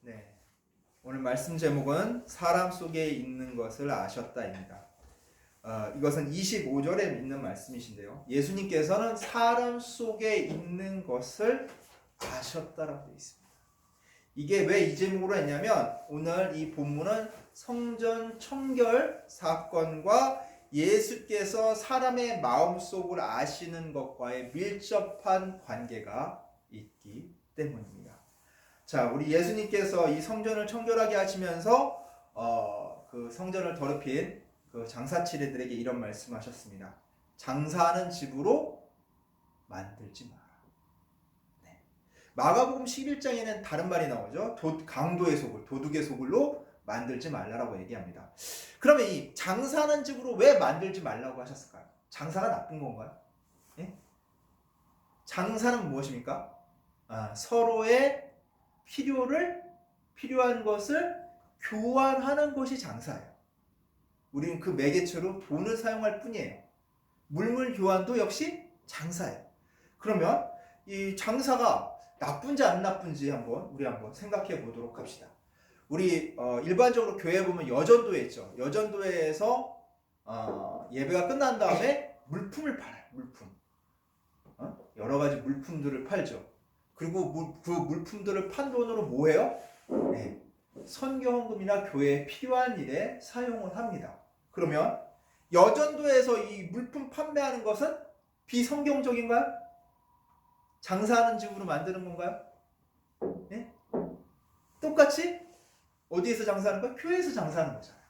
네. 오늘 말씀 제목은 사람 속에 있는 것을 아셨다입니다. 이것은 25절에 있는 말씀이신데요. 예수님께서는 사람 속에 있는 것을 아셨다라고 되어 있습니다. 이게 왜 이 제목으로 했냐면 오늘 이 본문은 성전 청결 사건과 예수께서 사람의 마음속을 아시는 것과의 밀접한 관계가 있기 때문입니다. 자, 우리 예수님께서 이 성전을 청결하게 하시면서 그 성전을 더럽힌 그 장사치레들에게 이런 말씀하셨습니다. 장사하는 집으로 만들지 마라. 네. 마가복음 11장에는 다른 말이 나오죠. 강도의 소굴, 도둑의 소굴로 만들지 말라라고 얘기합니다. 그러면 이 장사하는 집으로 왜 만들지 말라고 하셨을까요? 장사가 나쁜 건가요? 예? 장사는 무엇입니까? 서로의 필요한 것을 교환하는 것이 장사예요. 우리는 그 매개체로 돈을 사용할 뿐이에요. 물물 교환도 역시 장사예요. 그러면 이 장사가 나쁜지 안 나쁜지 우리 한번 생각해 보도록 합시다. 우리 일반적으로 교회에 보면 여전도회 있죠. 여전도회에서 예배가 끝난 다음에 물품을 팔아요. 물품. 여러 가지 물품들을 팔죠. 그리고 그 물품들을 판 돈으로 뭐 해요? 네. 선교 헌금이나 교회에 필요한 일에 사용을 합니다. 그러면 여전도에서 이 물품 판매하는 것은 비성경적인가요? 장사하는 집으로 만드는 건가요? 네? 똑같이 어디에서 장사하는 거예요? 교회에서 장사하는 거잖아요.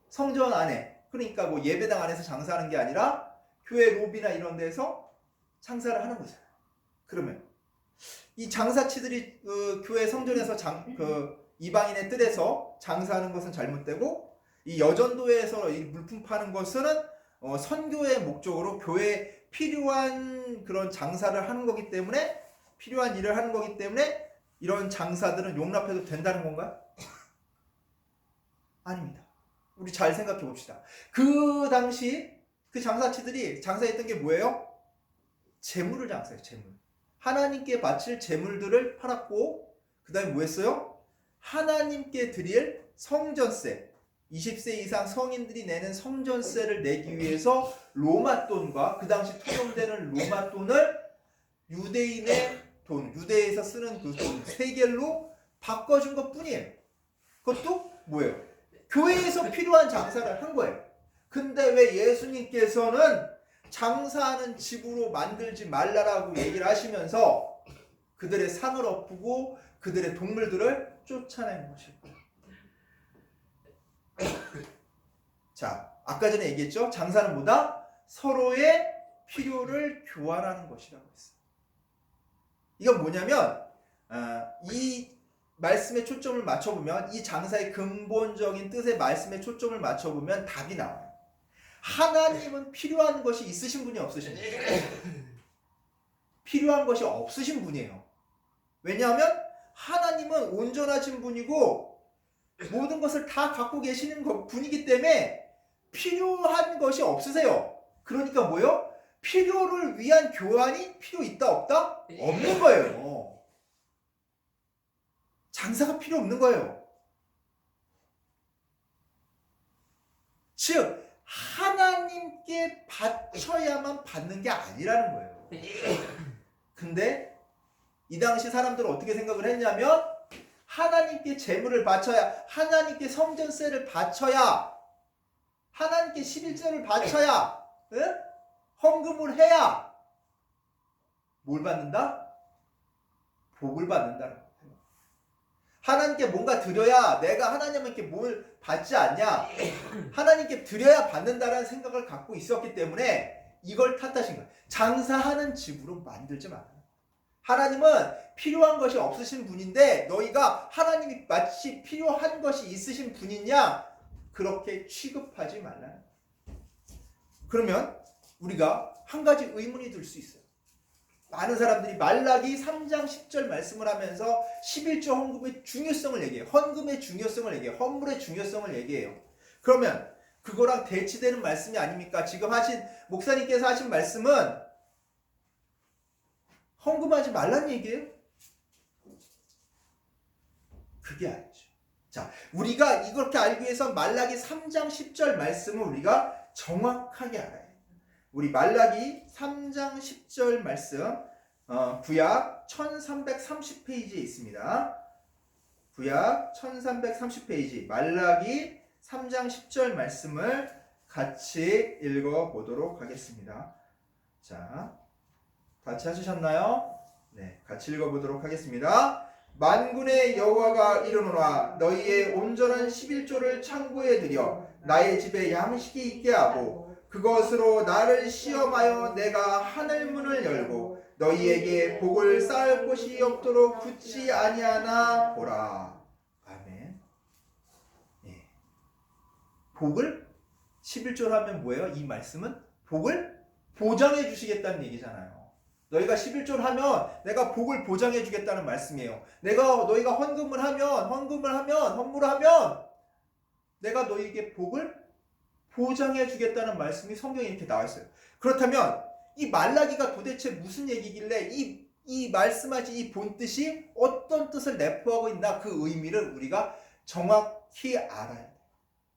성전 안에, 그러니까 뭐 예배당 안에서 장사하는 게 아니라 교회 로비나 이런 데서 장사를 하는 거잖아요. 그러면 이 장사치들이 교회 성전에서 이방인의 뜰에서 장사하는 것은 잘못되고, 이 여전도에서 이 물품 파는 것은 선교의 목적으로 교회에 필요한 그런 장사를 하는 거기 때문에, 필요한 일을 하는 거기 때문에 이런 장사들은 용납해도 된다는 건가요? 아닙니다. 우리 잘 생각해 봅시다. 그 당시 그 장사치들이 장사했던 게 뭐예요? 재물을 장사해요. 재물. 하나님께 바칠 재물들을 팔았고, 그 다음에 뭐 했어요? 하나님께 드릴 성전세, 20세 이상 성인들이 내는 성전세를 내기 위해서 로마 돈과 그 당시 통용되는 로마 돈을 유대인의 돈, 유대에서 쓰는 그 돈, 세겔로 바꿔준 것 뿐이에요. 그것도 뭐예요? 교회에서 필요한 장사를 한 거예요. 근데 왜 예수님께서는 장사하는 집으로 만들지 말라라고 얘기를 하시면서 그들의 상을 엎고 그들의 동물들을 쫓아내는 것일까요? 자, 아까 전에 얘기했죠? 장사는 뭐다? 서로의 필요를 교환하는 것이라고 했어요. 이건 뭐냐면 이 말씀에 초점을 맞춰보면, 이 장사의 근본적인 뜻의 말씀에 초점을 맞춰보면 답이 나와요. 하나님은 필요한 것이 있으신 분이 없으신 분이에요. 필요한 것이 없으신 분이에요. 왜냐하면 하나님은 온전하신 분이고 모든 것을 다 갖고 계시는 분이기 때문에 필요한 것이 없으세요. 그러니까 뭐예요? 필요를 위한 교환이 필요 있다 없다? 없는 거예요. 장사가 필요 없는 거예요. 즉 하나님께 바쳐야만 받는 게 아니라는 거예요. 근데 이 당시 사람들은 어떻게 생각을 했냐면, 하나님께 재물을 바쳐야, 하나님께 성전세를 바쳐야, 하나님께 11조를 바쳐야, 헌금을 해야 뭘 받는다? 복을 받는다는 거예요. 하나님께 뭔가 드려야 내가 하나님께 뭘 받지 않냐, 하나님께 드려야 받는다라는 생각을 갖고 있었기 때문에 이걸 탓하신 거예요. 장사하는 집으로 만들지 마라. 하나님은 필요한 것이 없으신 분인데 너희가 하나님이 마치 필요한 것이 있으신 분이냐, 그렇게 취급하지 말라. 그러면 우리가 한 가지 의문이 들 수 있어요. 많은 사람들이 말라기 3장 10절 말씀을 하면서 11조 헌금의 중요성을 얘기해요. 헌금의 중요성을 얘기해요. 헌물의 중요성을 얘기해요. 그러면 그거랑 대치되는 말씀이 아닙니까? 지금 목사님께서 하신 말씀은 헌금하지 말란 얘기예요? 그게 아니죠. 자, 우리가 이렇게 알기 위해서 말라기 3장 10절 말씀을 우리가 정확하게 알아야 돼요. 우리 말라기 3장 10절 말씀, 구약 1330페이지에 있습니다. 구약 1330페이지 말라기 3장 10절 말씀을 같이 읽어보도록 하겠습니다. 자, 같이 하시셨나요? 네, 같이 읽어보도록 하겠습니다. 만군의 여호와가 이르노라 너희의 온전한 11조를 창고에 들여 나의 집에 양식이 있게 하고 그것으로 나를 시험하여 내가 하늘문을 열고 너희에게 복을 쌓을 곳이 없도록 굳지 아니하나 보라. 아멘. 예. 복을 11조를 하면 뭐예요? 이 말씀은 복을 보장해 주시겠다는 얘기잖아요. 너희가 11조를 하면 내가 복을 보장해 주겠다는 말씀이에요. 너희가 헌금을 하면 내가 너희에게 복을 보장해 주겠다는 말씀이 성경에 이렇게 나와 있어요. 그렇다면 이 말라기가 도대체 무슨 얘기길래 이 말씀하신 이 본뜻이 어떤 뜻을 내포하고 있나 그 의미를 우리가 정확히 알아야 돼요.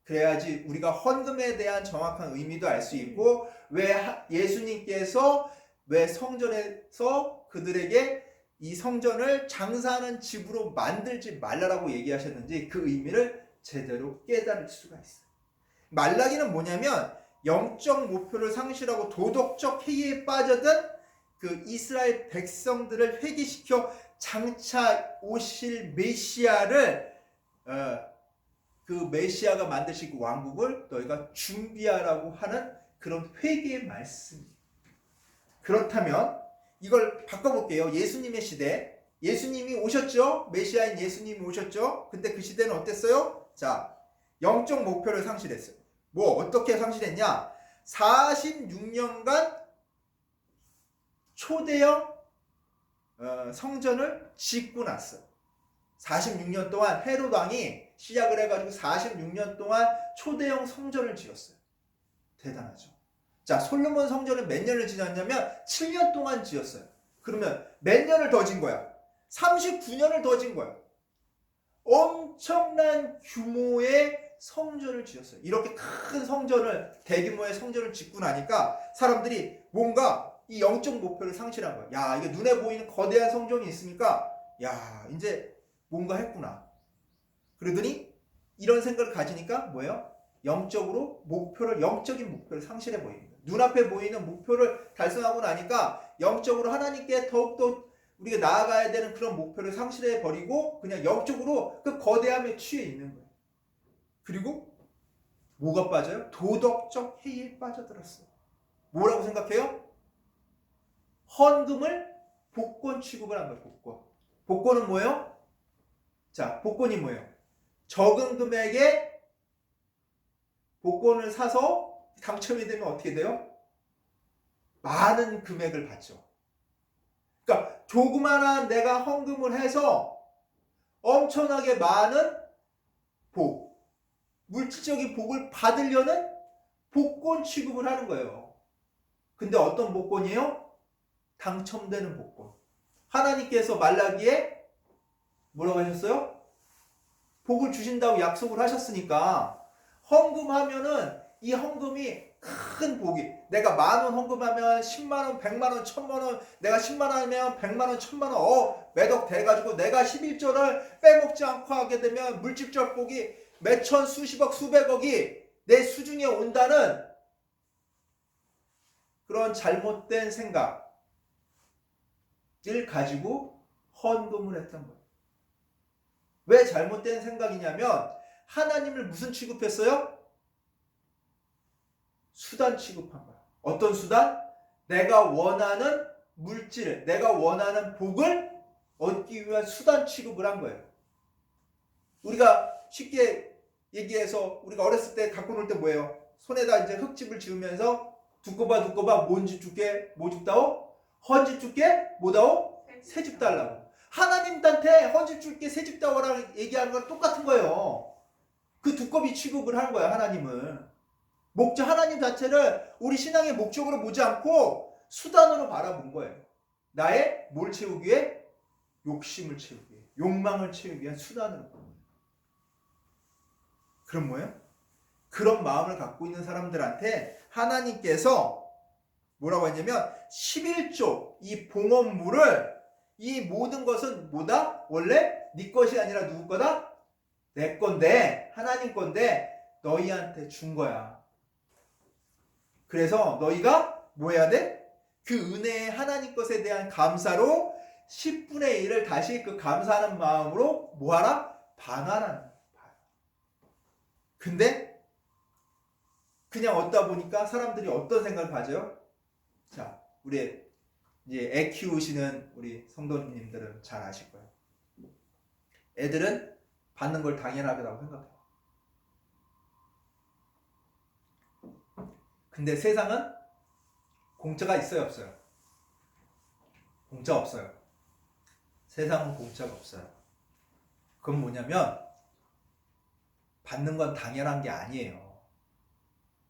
그래야지 우리가 헌금에 대한 정확한 의미도 알 수 있고 왜 예수님께서 왜 성전에서 그들에게 이 성전을 장사하는 집으로 만들지 말라라고 얘기하셨는지 그 의미를 제대로 깨달을 수가 있어요. 말라기는 뭐냐면 영적 목표를 상실하고 도덕적 해이에 빠져든 그 이스라엘 백성들을 회개시켜 장차 오실 메시아를 그 메시아가 만드실 그 왕국을 너희가 준비하라고 하는 그런 회개의 말씀이에요. 그렇다면 이걸 바꿔볼게요. 예수님의 시대, 예수님이 오셨죠? 메시아인 예수님이 오셨죠? 근데 그 시대는 어땠어요? 자, 영적 목표를 상실했어요. 뭐 어떻게 상실했냐? 46년간 초대형 성전을 짓고 났어요. 46년 동안 헤롯 왕이 시작을 해가지고 46년 동안 초대형 성전을 지었어요. 대단하죠. 자, 솔로몬 성전은 몇 년을 지었냐면 7년 동안 지었어요. 그러면 몇 년을 더 진 거야? 39년을 더 진 거야. 엄청난 규모의 성전을 지었어요. 이렇게 큰 성전을, 대규모의 성전을 짓고 나니까 사람들이 뭔가 이 영적 목표를 상실한 거야. 야, 이게 눈에 보이는 거대한 성전이 있으니까 야, 이제 뭔가 했구나. 그러더니 이런 생각을 가지니까 뭐예요? 영적인 목표를 상실해 보이는 거예요. 눈앞에 보이는 목표를 달성하고 나니까 영적으로 하나님께 더욱더 우리가 나아가야 되는 그런 목표를 상실해 버리고 그냥 영적으로 그 거대함에 취해 있는 거예요. 그리고 뭐가 빠져요? 도덕적 해이에 빠져들었어요. 뭐라고 생각해요? 헌금을 복권 취급을 한 거예요. 복권은 뭐예요? 자, 복권이 뭐예요? 적은 금액에 복권을 사서 당첨이 되면 어떻게 돼요? 많은 금액을 받죠. 그러니까 조그마한 내가 헌금을 해서 엄청나게 많은 물질적인 복을 받으려는 복권 취급을 하는 거예요. 근데 어떤 복권이에요? 당첨되는 복권. 하나님께서 말라기에 뭐라고 하셨어요? 복을 주신다고 약속을 하셨으니까 헌금하면은 이 헌금이 큰 복이, 내가 10,000원 헌금하면 10만원, 100만원, 1000만원, 내가 10만원 하면 100만원, 1000만원 매덕 돼가지고 내가 11조를 빼먹지 않고 하게 되면 물질적 복이 몇천, 수십억, 수백억이 내 수중에 온다는 그런 잘못된 생각을 가지고 헌금을 했던 거예요. 왜 잘못된 생각이냐면 하나님을 무슨 취급했어요? 수단 취급한 거야. 어떤 수단? 내가 원하는 물질, 내가 원하는 복을 얻기 위한 수단 취급을 한 거예요. 우리가 쉽게 얘기해서 우리가 어렸을 때 갖고 놀 때 뭐예요? 손에다 이제 흙집을 지으면서 두꺼봐 뭔집 줄게, 뭐 줍다오? 헌집 줄게, 뭐다오? 새집 달라고. 하나님한테 헌집 줄게, 새집 다오라고 얘기하는 건 똑같은 거예요. 그 두꺼비 취급을 하는 거야, 하나님을. 하나님 자체를 우리 신앙의 목적으로 보지 않고 수단으로 바라본 거예요. 나의 뭘 채우기 위해? 욕심을 채우기 위해, 욕망을 채우기 위한 수단으로. 그럼 뭐예요? 그런 마음을 갖고 있는 사람들한테 하나님께서 뭐라고 했냐면 11조 이 봉헌물을, 이 모든 것은 뭐다? 원래 네 것이 아니라 누구 거다? 내 건데, 하나님 건데 너희한테 준 거야. 그래서 너희가 뭐 해야 돼? 그 은혜의 하나님 것에 대한 감사로 10분의 1을 다시 그 감사하는 마음으로 뭐하라? 반환하는 거야. 근데 그냥 얻다 보니까 사람들이 어떤 생각을 가져요? 자, 우리 이제 애 키우시는 우리 성도님들은 잘 아실 거예요. 애들은 받는 걸 당연하다고 생각해요. 근데 세상은 공짜가 있어요, 없어요? 공짜 없어요. 세상은 공짜가 없어요. 그건 뭐냐면 받는 건 당연한 게 아니에요.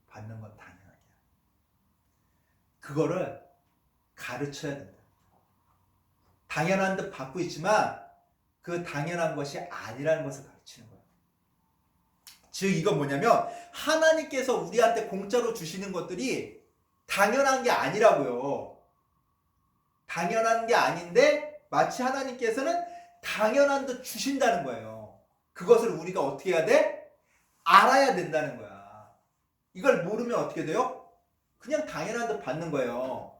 받는 건 당연한 게 아니에요. 그거를 가르쳐야 된다. 당연한 듯 받고 있지만 그 당연한 것이 아니라는 것을 가르치는 거예요. 즉 이건 뭐냐면 하나님께서 우리한테 공짜로 주시는 것들이 당연한 게 아니라고요. 당연한 게 아닌데 마치 하나님께서는 당연한 듯 주신다는 거예요. 그것을 우리가 어떻게 해야 돼? 알아야 된다는 거야. 이걸 모르면 어떻게 돼요? 그냥 당연한 듯 받는 거예요.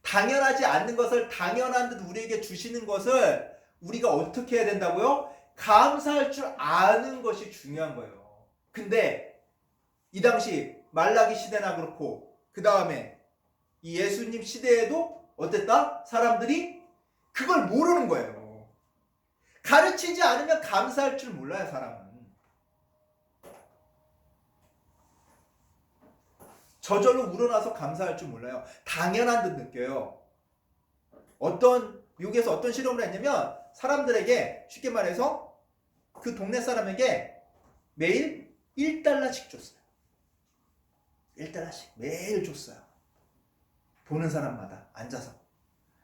당연하지 않는 것을 당연한 듯 우리에게 주시는 것을 우리가 어떻게 해야 된다고요? 감사할 줄 아는 것이 중요한 거예요. 근데 이 당시 말라기 시대나 그렇고 그 다음에 이 예수님 시대에도 어땠다? 사람들이 그걸 모르는 거예요. 가르치지 않으면 감사할 줄 몰라요, 사람은. 저절로 우러나서 감사할 줄 몰라요. 당연한 듯 느껴요. 미국에서 어떤 실험을 했냐면 사람들에게 쉽게 말해서 그 동네 사람에게 매일 1달러씩 줬어요. 1달러씩 매일 줬어요. 보는 사람마다 앉아서.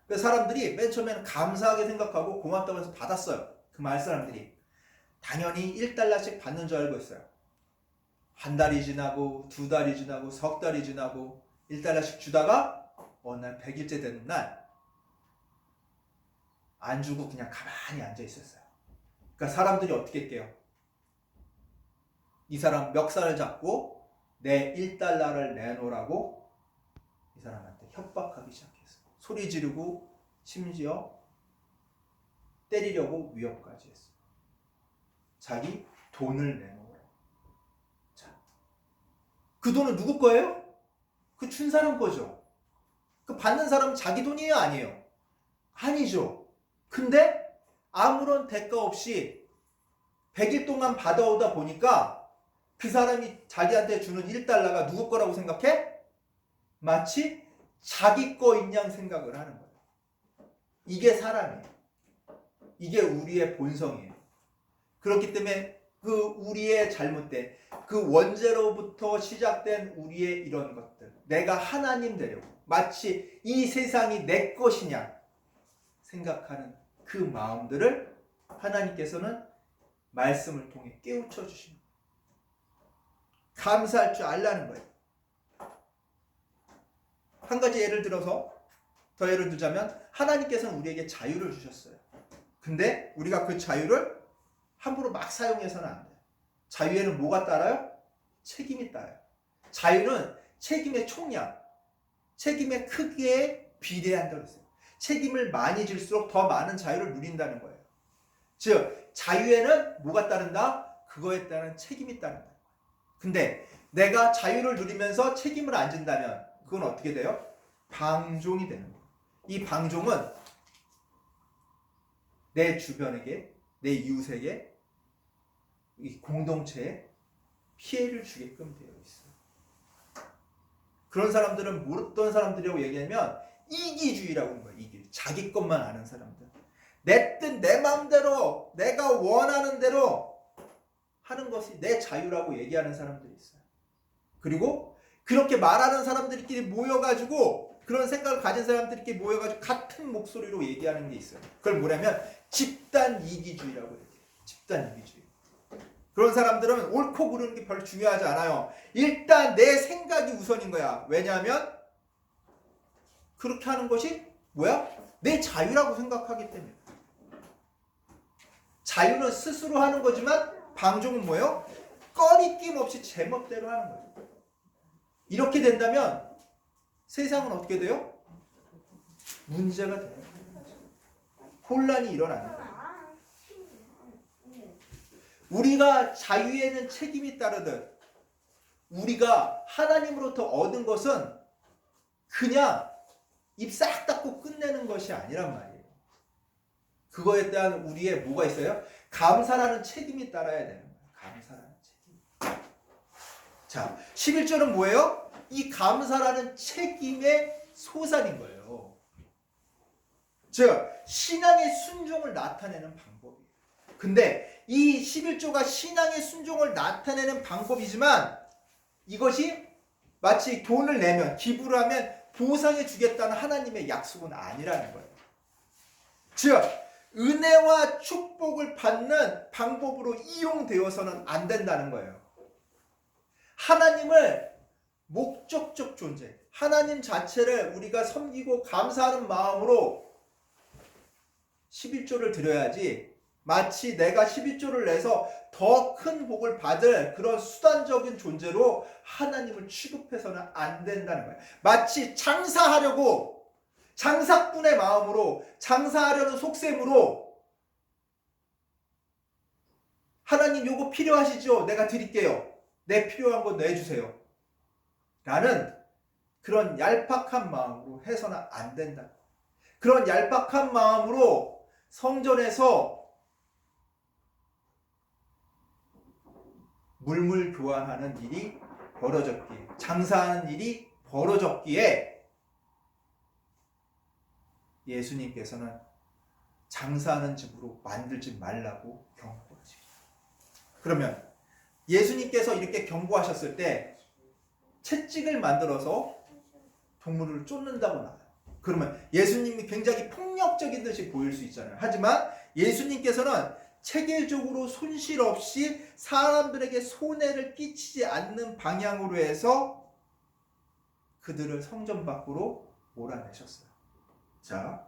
그래서 사람들이 맨 처음에는 감사하게 생각하고 고맙다고 해서 받았어요. 그 마을 사람들이. 당연히 1달러씩 받는 줄 알고 있어요. 한 달이 지나고 2달이 지나고 석 달이 지나고 1달러씩 주다가 어느 날 100일째 되는 날 안 주고 그냥 가만히 앉아 있었어요. 그러니까 사람들이 어떻게 했게요? 이 사람 멱살을 잡고 내 1달러를 내놓으라고 이 사람한테 협박하기 시작했어요. 소리 지르고 심지어 때리려고 위협까지 했어요. 자기 돈을 내놓으라고. 자, 그 돈은 누구 거예요? 그 준 사람 거죠. 그 받는 사람은 자기 돈이에요, 아니에요? 아니죠. 근데 아무런 대가 없이 100일 동안 받아오다 보니까 그 사람이 자기한테 주는 1달러가 누구 거라고 생각해? 마치 자기 거인 양 생각을 하는 거예요. 이게 사람이에요. 이게 우리의 본성이에요. 그렇기 때문에 그 우리의 잘못된 그 원죄로부터 시작된 우리의 이런 것들, 내가 하나님 되려고 마치 이 세상이 내 것이냐 생각하는 그 마음들을 하나님께서는 말씀을 통해 깨우쳐 주십니다. 감사할 줄 알라는 거예요. 한 가지 예를 들어서 더 예를 들자면 하나님께서는 우리에게 자유를 주셨어요. 근데 우리가 그 자유를 함부로 막 사용해서는 안 돼요. 자유에는 뭐가 따라요? 책임이 따라요. 자유는 책임의 총량, 책임의 크기에 비례한다고 했어요. 책임을 많이 질수록 더 많은 자유를 누린다는 거예요. 즉 자유에는 뭐가 따른다? 그거에 따른 책임이 따른다. 근데 내가 자유를 누리면서 책임을 안 진다면 그건 어떻게 돼요? 방종이 되는 거예요. 이 방종은 내 주변에게, 내 이웃에게, 이 공동체에 피해를 주게끔 되어 있어요. 그런 사람들은 어떤 사람들이라고 얘기하면 이기주의라고 하는 거예요. 이기. 자기 것만 아는 사람들. 내 뜻, 내 마음대로, 내가 원하는 대로 하는 것이 내 자유라고 얘기하는 사람들이 있어요. 그리고 그렇게 말하는 사람들끼리 모여가지고 그런 생각을 가진 사람들이 모여가지고 같은 목소리로 얘기하는 게 있어요. 그걸 뭐냐면 집단 이기주의라고 해요. 집단 이기주의. 그런 사람들은 옳고 그르는 게 별로 중요하지 않아요. 일단 내 생각이 우선인 거야. 왜냐하면 그렇게 하는 것이 뭐야? 내 자유라고 생각하기 때문에. 자유는 스스로 하는 거지만 방종은 뭐예요? 꺼리낌 없이 제멋대로 하는 거예요. 이렇게 된다면 세상은 어떻게 돼요? 문제가 돼요. 혼란이 일어나는 거예요. 우리가 자유에는 책임이 따르듯 우리가 하나님으로부터 얻은 것은 그냥 입 싹 닫고 끝내는 것이 아니란 말이에요. 그거에 대한 우리의 뭐가 있어요? 감사라는 책임이 따라야 되는 거예요. 감사라는 책임. 자, 11절은 뭐예요? 이 감사라는 책임의 소산인 거예요. 즉, 신앙의 순종을 나타내는 방법이에요. 근데 이 11조가 신앙의 순종을 나타내는 방법이지만 이것이 마치 돈을 내면, 기부를 하면 보상해 주겠다는 하나님의 약속은 아니라는 거예요. 즉, 은혜와 축복을 받는 방법으로 이용되어서는 안 된다는 거예요. 하나님을 목적적 존재, 하나님 자체를 우리가 섬기고 감사하는 마음으로 11조를 드려야지 마치 내가 11조를 내서 더 큰 복을 받을 그런 수단적인 존재로 하나님을 취급해서는 안 된다는 거예요. 마치 장사하려고 장사꾼의 마음으로 장사하려는 속셈으로 하나님 요거 필요하시죠? 내가 드릴게요. 내 필요한 거 내주세요. 라는 그런 얄팍한 마음으로 해서는 안 된다. 그런 얄팍한 마음으로 성전에서 물물 교환하는 일이 벌어졌기에, 장사하는 일이 벌어졌기에 예수님께서는 장사하는 집으로 만들지 말라고 경고하십니다. 그러면 예수님께서 이렇게 경고하셨을 때 채찍을 만들어서 동물을 쫓는다고 나와요. 그러면 예수님이 굉장히 폭력적인 듯이 보일 수 있잖아요. 하지만 예수님께서는 체계적으로 손실 없이 사람들에게 손해를 끼치지 않는 방향으로 해서 그들을 성전 밖으로 몰아내셨어요. 자,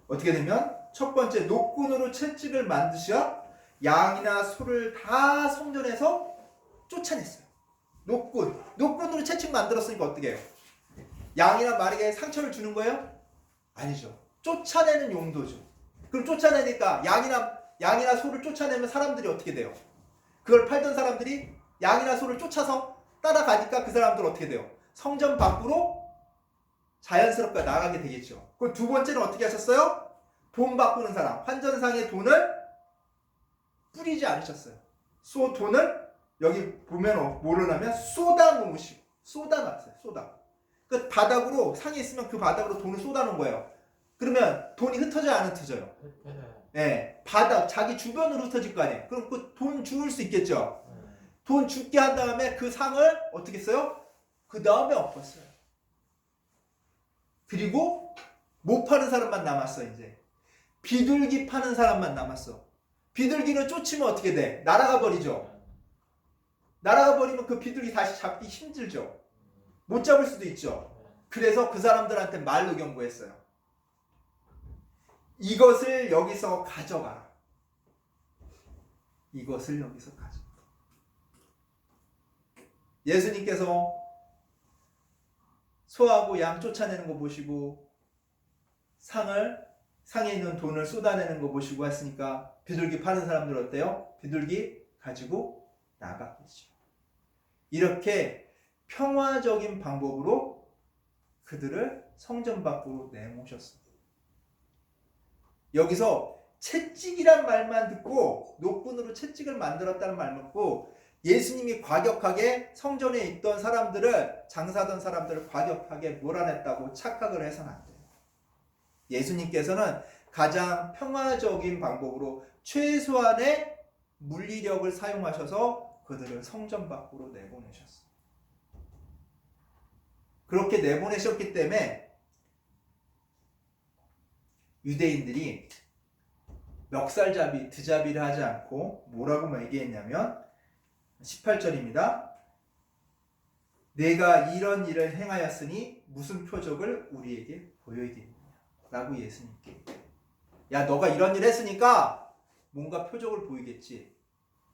어떻게 되면 첫 번째, 노끈으로 채찍을 만드셔 양이나 소를 다 성전에서 쫓아냈어요. 노끈으로 채찍 만들었으니까 어떻게 해요? 양이나 말에게 상처를 주는 거예요? 아니죠. 쫓아내는 용도죠. 그럼 쫓아내니까 양이나 소를 쫓아내면 사람들이 어떻게 돼요? 그걸 팔던 사람들이 양이나 소를 쫓아서 따라가니까 그 사람들 어떻게 돼요? 성전 밖으로 자연스럽게 나가게 되겠죠. 그럼 두 번째는 어떻게 하셨어요? 돈 바꾸는 사람, 환전상의 돈을 뿌리지 않으셨어요. 돈을 여기 보면 뭐를 하면 쏟아놓으시고, 쏟아놨어요. 그 바닥으로, 상에 있으면 그 바닥으로 돈을 쏟아놓은 거예요. 그러면 돈이 흩어져요, 안 흩어져요? 네, 바닥, 자기 주변으로 흩어질 거 아니에요. 그럼 그 돈 주울 수 있겠죠? 돈 죽게 한 다음에 그 상을 어떻게 써요? 그 다음에 엎었어요. 그리고 못 파는 사람만 남았어, 이제. 비둘기 파는 사람만 남았어. 비둘기는 쫓으면 어떻게 돼? 날아가 버리죠. 날아가 버리면 그 비둘기 다시 잡기 힘들죠. 못 잡을 수도 있죠. 그래서 그 사람들한테 말로 경고했어요. 이것을 여기서 가져가라. 이것을 여기서 가져가라. 예수님께서 소하고 양 쫓아내는 거 보시고 상에 있는 돈을 쏟아내는 거 보시고 했으니까 비둘기 파는 사람들 어때요? 비둘기 가지고 나갔겠죠. 이렇게 평화적인 방법으로 그들을 성전 밖으로 내모셨습니다. 여기서 채찍이란 말만 듣고 노끈으로 채찍을 만들었다는 말 듣고 예수님이 과격하게 성전에 있던 사람들을, 장사하던 사람들을 과격하게 몰아냈다고 착각을 해서는 안 돼요. 예수님께서는 가장 평화적인 방법으로 최소한의 물리력을 사용하셔서 그들을 성전 밖으로 내보내셨어요. 그렇게 내보내셨기 때문에 유대인들이 멱살잡이, 드잡이를 하지 않고 뭐라고 얘기했냐면 18절입니다. 내가 이런 일을 행하였으니 무슨 표적을 우리에게 보여야겠느냐 라고 예수님께, 야 너가 이런 일 했으니까 뭔가 표적을 보이겠지.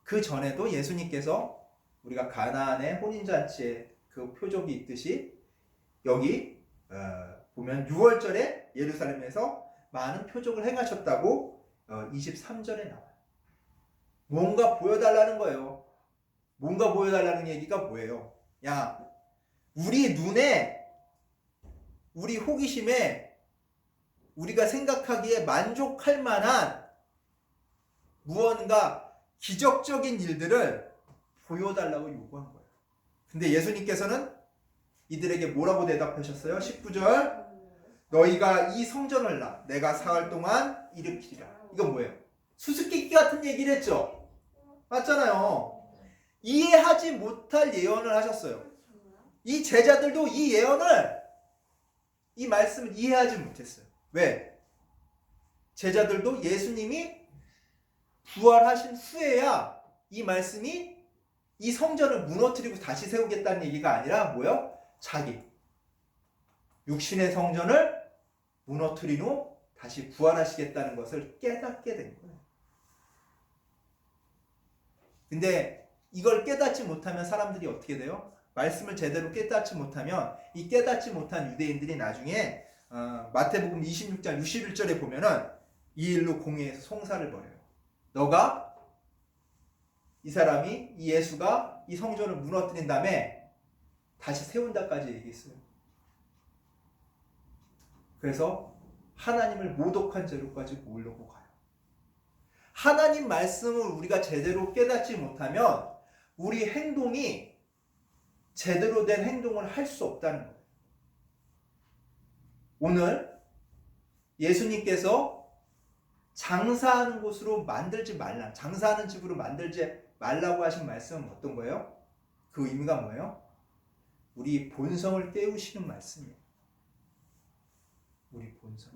그 전에도 예수님께서 우리가 가나안의 혼인잔치에 그 표적이 있듯이 여기 보면 6월절에 예루살렘에서 많은 표적을 행하셨다고 23절에 나와요. 뭔가 보여달라는 거예요. 뭔가 보여달라는 얘기가 뭐예요? 야, 우리 눈에, 우리 호기심에, 우리가 생각하기에 만족할 만한 무언가 기적적인 일들을 보여달라고 요구한 거예요. 근데 예수님께서는 이들에게 뭐라고 대답하셨어요? 19절, 너희가 이 성전을 내가 사흘 동안 일으키리라. 이건 뭐예요? 수수께끼 같은 얘기를 했죠? 맞잖아요. 이해하지 못할 예언을 하셨어요. 이 제자들도 이 예언을, 이 말씀을 이해하지 못했어요. 왜? 제자들도 예수님이 부활하신 후에야 이 말씀이 이 성전을 무너뜨리고 다시 세우겠다는 얘기가 아니라 뭐예요? 자기 육신의 성전을 무너뜨린 후 다시 부활하시겠다는 것을 깨닫게 된 거예요. 근데 이걸 깨닫지 못하면 사람들이 어떻게 돼요? 말씀을 제대로 깨닫지 못하면 이 깨닫지 못한 유대인들이 나중에 마태복음 26장 61절에 보면은 이 일로 공회에서 송사를 벌여요. 너가, 이 사람이, 이 예수가 이 성전을 무너뜨린 다음에 다시 세운다까지 얘기했어요. 그래서 하나님을 모독한 죄로까지 모으려고 가요. 하나님 말씀을 우리가 제대로 깨닫지 못하면 우리 행동이 제대로 된 행동을 할 수 없다는 거예요. 오늘 예수님께서 장사하는 곳으로 만들지 말라, 장사하는 집으로 만들지 말라고 하신 말씀은 어떤 거예요? 그 의미가 뭐예요? 우리 본성을 깨우시는 말씀이에요. 우리 본성.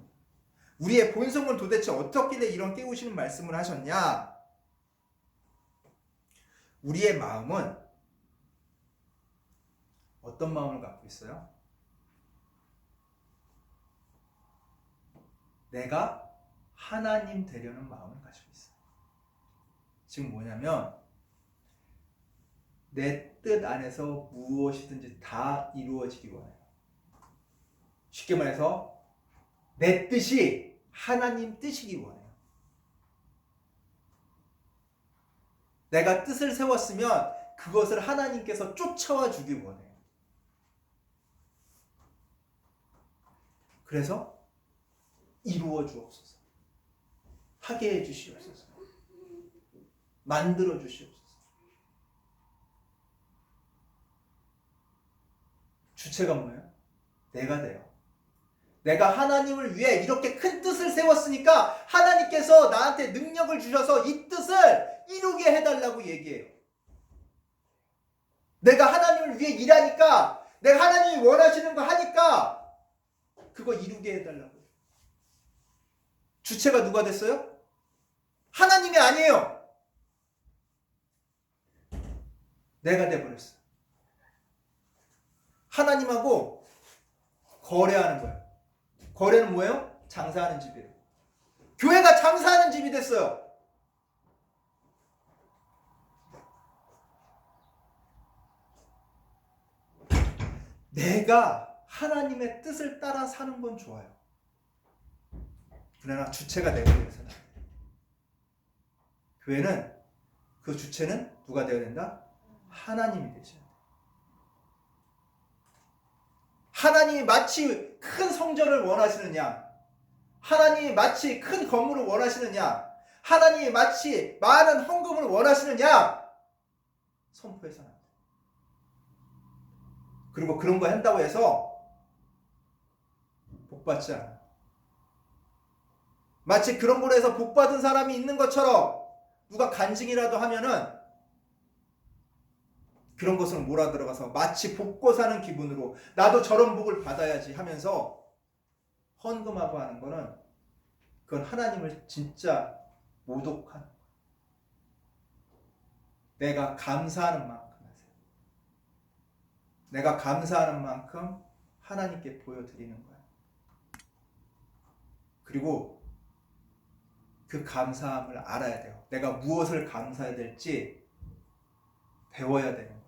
우리의 본성은 도대체 어떻길래 이런 깨우시는 말씀을 하셨냐? 우리의 마음은 어떤 마음을 갖고 있어요? 내가 하나님 되려는 마음을 가지고 있어요. 지금 뭐냐면 내 뜻 안에서 무엇이든지 다 이루어지기 원해요. 쉽게 말해서 내 뜻이 하나님 뜻이기 원해요. 내가 뜻을 세웠으면 그것을 하나님께서 쫓아와 주기 원해요. 그래서 이루어 주옵소서. 하게 해 주시옵소서. 만들어 주시옵소서. 주체가 뭐예요? 내가 돼요. 내가 하나님을 위해 이렇게 큰 뜻을 세웠으니까 하나님께서 나한테 능력을 주셔서 이 뜻을 이루게 해달라고 얘기해요. 내가 하나님을 위해 일하니까, 내가 하나님이 원하시는 거 하니까 그거 이루게 해달라고. 주체가 누가 됐어요? 하나님이 아니에요. 내가 돼버렸어요. 하나님하고 거래하는 거예요. 거래는 뭐예요? 장사하는 집이에요. 교회가 장사하는 집이 됐어요. 내가 하나님의 뜻을 따라 사는 건 좋아요. 그러나 주체가 내가 되어서는 안 돼요. 교회는 그 주체는 누가 되어야 된다? 하나님이 되셔야 돼요. 하나님이 마치 큰 성전을 원하시느냐? 하나님이 마치 큰 건물을 원하시느냐? 하나님이 마치 많은 헌금을 원하시느냐? 선포해서는 안 돼요. 그리고 그런 거 한다고 해서 복 받지 않아요. 마치 그런 걸로 해서 복 받은 사람이 있는 것처럼 누가 간증이라도 하면은 그런 것을 몰아 들어가서 마치 복고 사는 기분으로 나도 저런 복을 받아야지 하면서 헌금하고 하는 거는 그건 하나님을 진짜 모독한, 내가 감사하는 만큼 하세요. 내가 감사하는 만큼 하나님께 보여드리는 거예요. 그리고 그 감사함을 알아야 돼요. 내가 무엇을 감사해야 될지 배워야 되는 거예요.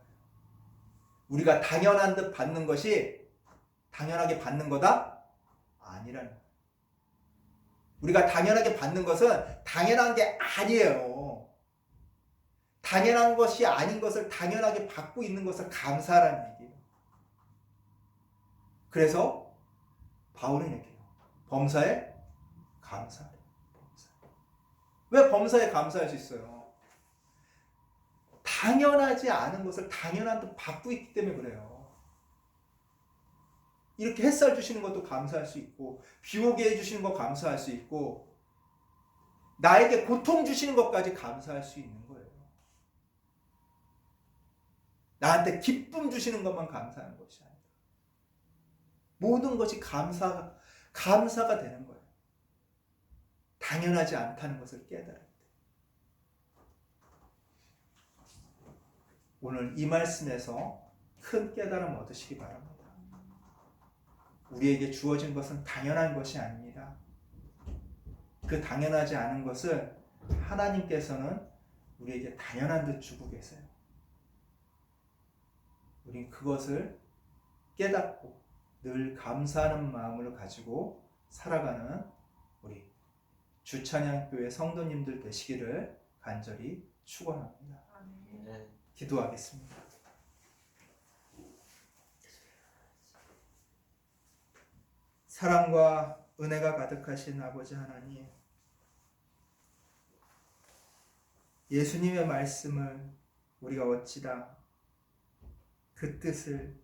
우리가 당연한 듯 받는 것이 당연하게 받는 거다? 아니라는 거예요. 우리가 당연하게 받는 것은 당연한 게 아니에요. 당연한 것이 아닌 것을 당연하게 받고 있는 것을 감사하라는 얘기예요. 그래서 바울은 이렇게 해요. 범사에 감사해요. 왜 범사에 감사할 수 있어요? 당연하지 않은 것을 당연한 듯 받고 있기 때문에 그래요. 이렇게 햇살 주시는 것도 감사할 수 있고, 비 오게 해주시는 거 감사할 수 있고, 나에게 고통 주시는 것까지 감사할 수 있는 거예요. 나한테 기쁨 주시는 것만 감사하는 것이 아니라 모든 것이 감사가 되는 거예요. 당연하지 않다는 것을 깨달을 때. 오늘 이 말씀에서 큰 깨달음 얻으시기 바랍니다. 우리에게 주어진 것은 당연한 것이 아닙니다. 그 당연하지 않은 것을 하나님께서는 우리에게 당연한 듯 주고 계세요. 우린 그것을 깨닫고 늘 감사하는 마음을 가지고 살아가는 우리 주찬양교회 성도님들 되시기를 간절히 축원합니다. 기도하겠습니다. 사랑과 은혜가 가득하신 아버지 하나님, 예수님의 말씀을 우리가 어찌다 그 뜻을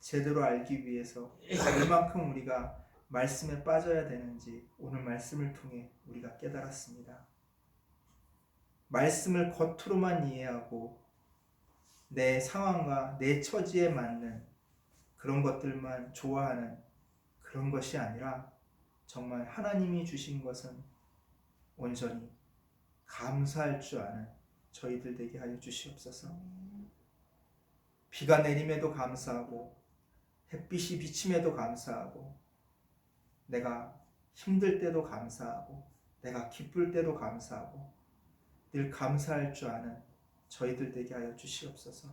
제대로 알기 위해서 얼만큼 우리가 말씀에 빠져야 되는지 오늘 말씀을 통해 우리가 깨달았습니다. 말씀을 겉으로만 이해하고 내 상황과 내 처지에 맞는 그런 것들만 좋아하는 그런 것이 아니라 정말 하나님이 주신 것은 온전히 감사할 줄 아는 저희들 되게 하여 주시옵소서. 비가 내림에도 감사하고 햇빛이 비침에도 감사하고 내가 힘들 때도 감사하고 내가 기쁠 때도 감사하고 늘 감사할 줄 아는 저희들 되게 하여 주시옵소서.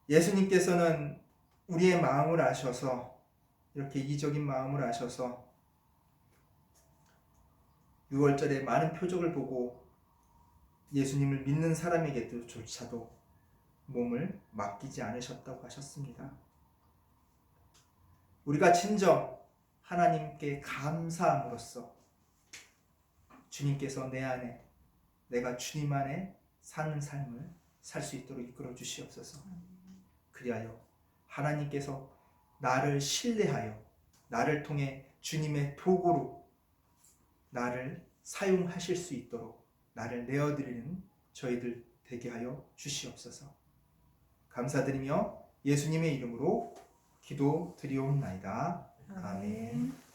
예수님께서는 우리의 마음을 아셔서 이렇게 이적인 마음을 아셔서 6월절에 많은 표적을 보고 예수님을 믿는 사람에게도 조차도 몸을 맡기지 않으셨다고 하셨습니다. 우리가 진정 하나님께 감사함으로써 주님께서 내 안에, 내가 주님 안에 사는 삶을 살 수 있도록 이끌어 주시옵소서. 그리하여 하나님께서 나를 신뢰하여 나를 통해 주님의 도구로 나를 사용하실 수 있도록 나를 내어드리는 저희들 되게 하여 주시옵소서. 감사드리며 예수님의 이름으로 기도드리옵나이다. 아멘.